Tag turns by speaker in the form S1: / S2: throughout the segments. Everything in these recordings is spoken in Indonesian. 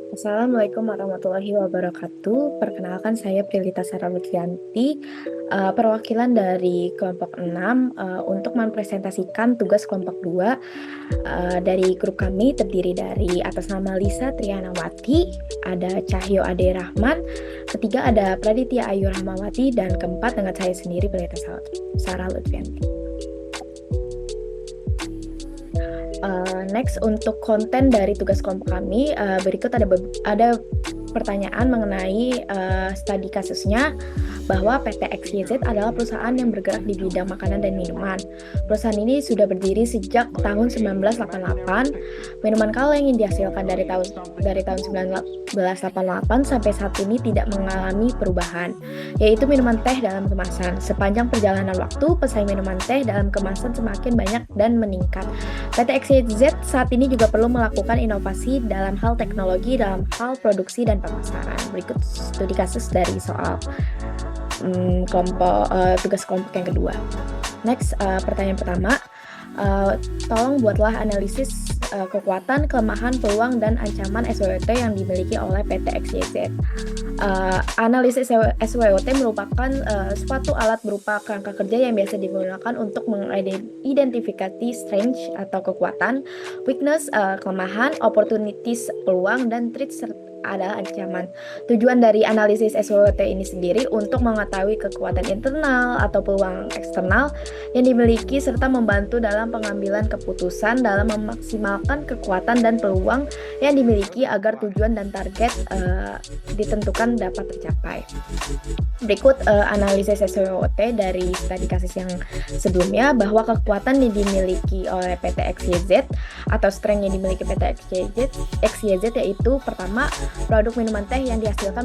S1: Assalamualaikum warahmatullahi wabarakatuh. Perkenalkan saya Prilita Sara Lutfianti, perwakilan dari kelompok 6 untuk mempresentasikan tugas kelompok 2 dari grup kami terdiri dari atas nama Lisa Trianawati, ada Cahyo Ade Rahman, ketiga ada Praditya Ayu Rahmawati, dan keempat dengan saya sendiri Prilita Sara Lutfianti. Next untuk konten dari tugas kelompok kami, berikut ada pertanyaan mengenai studi kasusnya bahwa PT XYZ adalah perusahaan yang bergerak di bidang makanan dan minuman. Perusahaan ini sudah berdiri sejak tahun 1988. Minuman kaleng yang dihasilkan dari tahun 1988 sampai saat ini tidak mengalami perubahan, yaitu minuman teh dalam kemasan. Sepanjang perjalanan waktu, pesaing minuman teh dalam kemasan semakin banyak dan meningkat. PT XYZ saat ini juga perlu melakukan inovasi dalam hal teknologi, dalam hal produksi dan pemasaran. Berikut studi kasus dari soal tugas kelompok yang kedua. Next, pertanyaan pertama, tolong buatlah analisis kekuatan, kelemahan, peluang, dan ancaman SWOT yang dimiliki oleh PT XYZ. Analisis SWOT merupakan suatu alat berupa kerangka kerja yang biasa digunakan untuk mengidentifikasi strength atau kekuatan, weakness, kelemahan, opportunities, peluang, dan threats adalah ancaman. Tujuan dari analisis SWOT ini sendiri untuk mengetahui kekuatan internal atau peluang eksternal yang dimiliki serta membantu dalam pengambilan keputusan dalam memaksimalkan kekuatan dan peluang yang dimiliki agar tujuan dan target ditentukan dapat tercapai. Berikut analisis SWOT dari studi kasus yang sebelumnya, bahwa kekuatan yang dimiliki oleh PT XYZ atau strength yang dimiliki PT XYZ yaitu pertama, produk minuman teh yang dihasilkan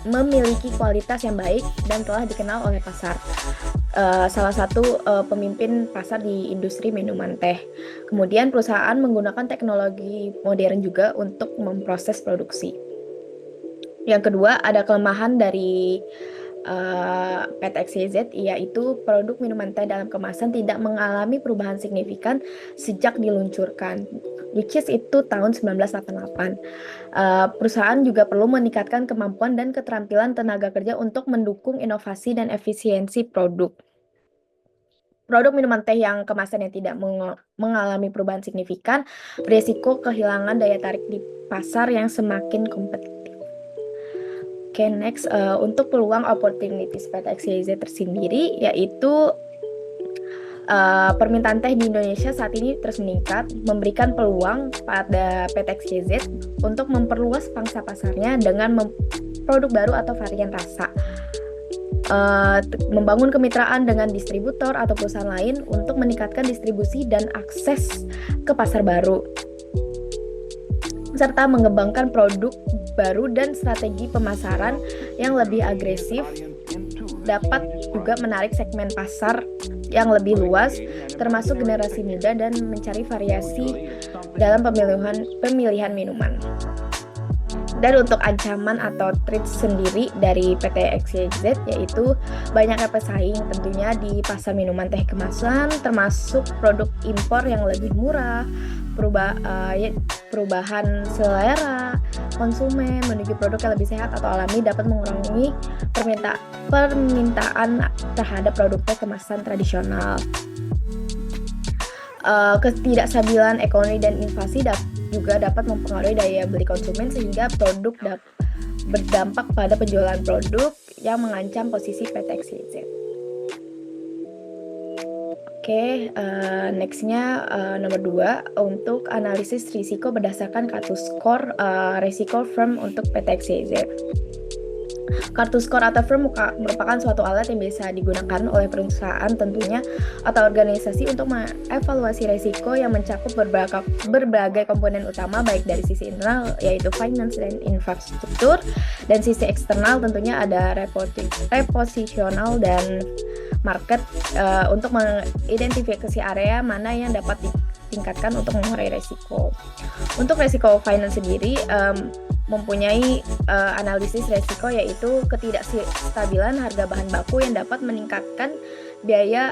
S1: memiliki kualitas yang baik dan telah dikenal oleh pasar. Salah satu pemimpin pasar di industri minuman teh. Kemudian perusahaan menggunakan teknologi modern juga untuk memproses produksi. Yang kedua, ada kelemahan dari PT XYZ, yaitu produk minuman teh dalam kemasan tidak mengalami perubahan signifikan sejak diluncurkan, which is itu tahun 1988. Perusahaan juga perlu meningkatkan kemampuan dan keterampilan tenaga kerja untuk mendukung inovasi dan efisiensi produk. Produk minuman teh yang kemasan yang tidak mengalami perubahan signifikan beresiko kehilangan daya tarik di pasar yang semakin kompetitif. Oke, next, untuk peluang opportunities PT XYZ tersendiri, yaitu permintaan teh di Indonesia saat ini terus meningkat, memberikan peluang pada PT XYZ untuk memperluas pangsa pasarnya dengan produk baru atau varian rasa. Membangun kemitraan dengan distributor atau perusahaan lain untuk meningkatkan distribusi dan akses ke pasar baru, serta mengembangkan produk baru dan strategi pemasaran yang lebih agresif, dapat juga menarik segmen pasar yang lebih luas, termasuk generasi muda, dan mencari variasi dalam pemilihan minuman. Dan untuk ancaman atau threats sendiri dari PT XYZ, yaitu banyaknya pesaing tentunya di pasar minuman teh kemasan, termasuk produk impor yang lebih murah, perubahan selera konsumen menuju produk yang lebih sehat atau alami dapat mengurangi permintaan terhadap produk teh kemasan tradisional. Ketidakstabilan ekonomi dan inflasi juga dapat mempengaruhi daya beli konsumen sehingga produk berdampak pada penjualan produk yang mengancam posisi PT XYZ. Oke, nextnya nomor 2, untuk analisis risiko berdasarkan kartu skor risiko firm untuk PT XYZ. Kartu skor atau firm merupakan suatu alat yang bisa digunakan oleh perusahaan tentunya atau organisasi untuk mengevaluasi risiko yang mencakup berbagai komponen utama, baik dari sisi internal yaitu finance dan infrastruktur, dan sisi eksternal tentunya ada reposisional dan market, untuk mengidentifikasi area mana yang dapat ditingkatkan untuk mengurangi resiko. Untuk resiko finance sendiri mempunyai analisis resiko, yaitu ketidakstabilan harga bahan baku yang dapat meningkatkan biaya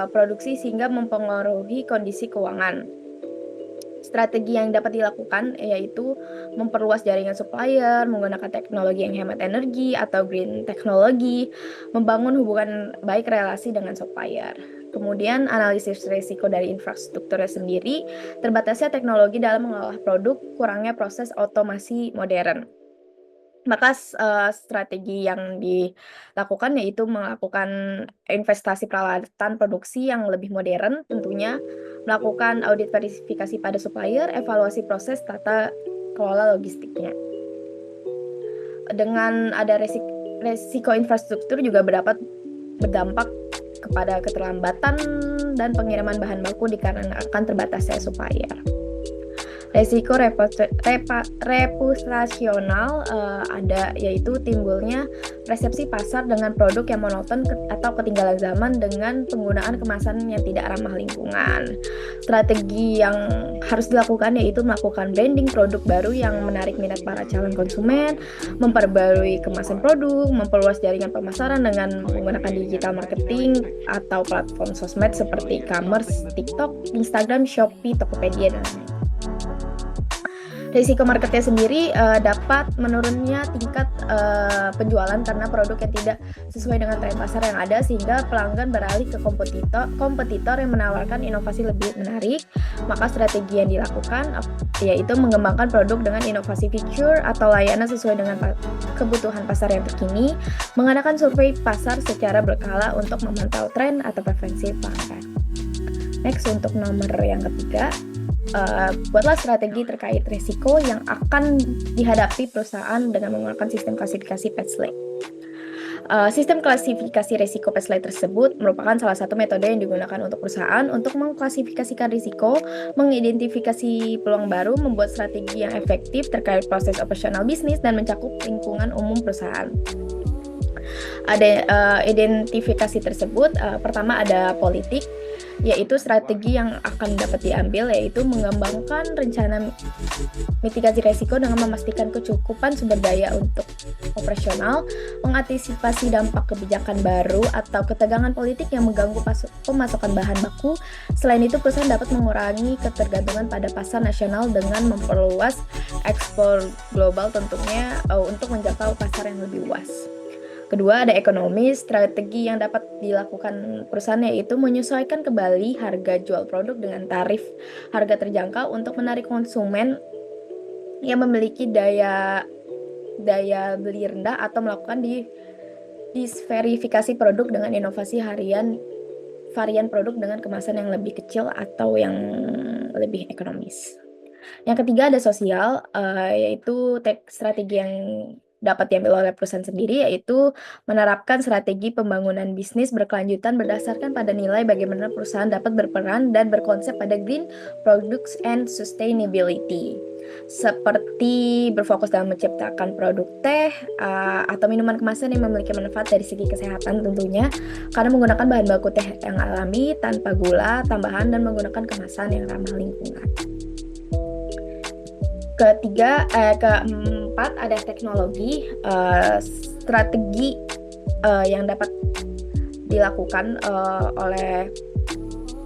S1: produksi sehingga mempengaruhi kondisi keuangan. Strategi yang dapat dilakukan yaitu memperluas jaringan supplier, menggunakan teknologi yang hemat energi atau green technology, membangun hubungan baik relasi dengan supplier. Kemudian analisis risiko dari infrastrukturnya sendiri, terbatasnya teknologi dalam mengolah produk, kurangnya proses otomasi modern. Maka strategi yang dilakukan yaitu melakukan investasi peralatan produksi yang lebih modern tentunya, melakukan audit verifikasi pada supplier, evaluasi proses tata kelola logistiknya. Dengan ada resiko infrastruktur juga berdampak kepada keterlambatan dan pengiriman bahan baku dikarenakan terbatasnya supplier. Resiko reputasional ada, yaitu timbulnya persepsi pasar dengan produk yang monoton atau ketinggalan zaman dengan penggunaan kemasan yang tidak ramah lingkungan. Strategi yang harus dilakukan yaitu melakukan branding produk baru yang menarik minat para calon konsumen, memperbarui kemasan produk, memperluas jaringan pemasaran dengan menggunakan digital marketing atau platform sosmed seperti e-commerce, TikTok, Instagram, Shopee, Tokopedia, dan lain-lain. Risiko marketnya sendiri dapat menurunnya tingkat penjualan karena produk yang tidak sesuai dengan tren pasar yang ada, sehingga pelanggan beralih ke kompetitor yang menawarkan inovasi lebih menarik. Maka strategi yang dilakukan yaitu mengembangkan produk dengan inovasi fitur atau layanan sesuai dengan kebutuhan pasar yang terkini, mengadakan survei pasar secara berkala untuk memantau tren atau preferensi pelanggan. Next, untuk nomor yang ketiga, buatlah strategi terkait risiko yang akan dihadapi perusahaan dengan menggunakan sistem klasifikasi PETSLAY. Sistem klasifikasi risiko PETSLAY tersebut merupakan salah satu metode yang digunakan untuk perusahaan untuk mengklasifikasikan risiko, mengidentifikasi peluang baru, membuat strategi yang efektif terkait proses operasional bisnis, dan mencakup lingkungan umum perusahaan. Ada identifikasi tersebut, pertama ada politik, yaitu strategi yang akan dapat diambil yaitu mengembangkan rencana mitigasi risiko dengan memastikan kecukupan sumber daya untuk operasional, mengantisipasi dampak kebijakan baru atau ketegangan politik yang mengganggu pemasokan bahan baku. Selain itu, perusahaan dapat mengurangi ketergantungan pada pasar nasional dengan memperluas ekspor global tentunya untuk menjangkau pasar yang lebih luas. Kedua, ada ekonomi. Strategi yang dapat dilakukan perusahaan yaitu menyesuaikan kembali harga jual produk dengan tarif harga terjangkau untuk menarik konsumen yang memiliki daya beli rendah, atau melakukan disverifikasi produk dengan inovasi varian produk dengan kemasan yang lebih kecil atau yang lebih ekonomis. Yang ketiga, ada sosial, yaitu strategi yang dapat diambil oleh perusahaan sendiri, yaitu menerapkan strategi pembangunan bisnis berkelanjutan berdasarkan pada nilai bagaimana perusahaan dapat berperan dan berkonsep pada green products and sustainability, seperti berfokus dalam menciptakan produk teh atau minuman kemasan yang memiliki manfaat dari segi kesehatan tentunya, karena menggunakan bahan baku teh yang alami tanpa gula tambahan dan menggunakan kemasan yang ramah lingkungan. Keempat, ada teknologi. Strategi yang dapat dilakukan oleh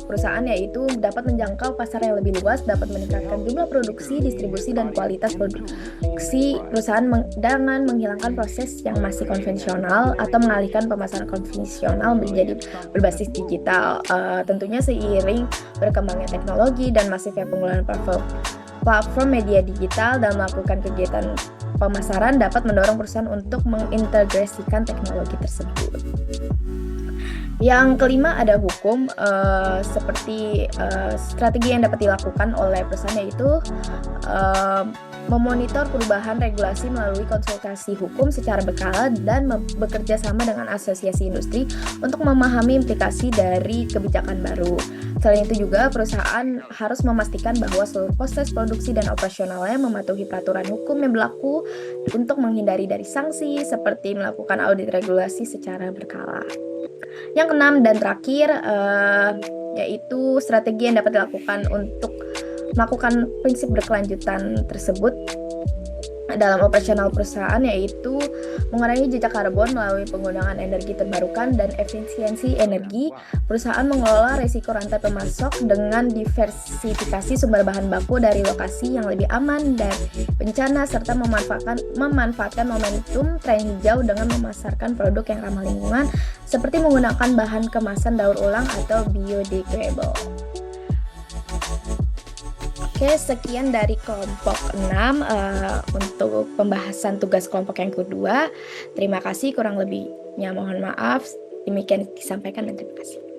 S1: perusahaan yaitu dapat menjangkau pasar yang lebih luas, dapat meningkatkan jumlah produksi, distribusi, dan kualitas produksi perusahaan dengan menghilangkan proses yang masih konvensional atau mengalihkan pemasaran konvensional menjadi berbasis digital. Tentunya seiring berkembangnya teknologi dan masifnya penggunaan platform media digital dalam melakukan kegiatan pemasaran dapat mendorong perusahaan untuk mengintegrasikan teknologi tersebut. Yang kelima, ada hukum. Seperti strategi yang dapat dilakukan oleh perusahaan yaitu memonitor perubahan regulasi melalui konsultasi hukum secara berkala dan bekerja sama dengan asosiasi industri untuk memahami implikasi dari kebijakan baru. Selain itu juga perusahaan harus memastikan bahwa seluruh proses produksi dan operasionalnya mematuhi peraturan hukum yang berlaku untuk menghindari dari sanksi, seperti melakukan audit regulasi secara berkala. Yang keenam dan terakhir yaitu strategi yang dapat dilakukan untuk melakukan prinsip berkelanjutan tersebut dalam operasional perusahaan, yaitu mengurangi jejak karbon melalui penggunaan energi terbarukan dan efisiensi energi. Perusahaan mengelola risiko rantai pemasok dengan diversifikasi sumber bahan baku dari lokasi yang lebih aman dan bencana, serta memanfaatkan momentum tren hijau dengan memasarkan produk yang ramah lingkungan seperti menggunakan bahan kemasan daur ulang atau biodegradable. Oke, sekian dari kelompok 6 untuk pembahasan tugas kelompok yang kedua. Terima kasih, kurang lebihnya mohon maaf. Demikian disampaikan dan terima kasih.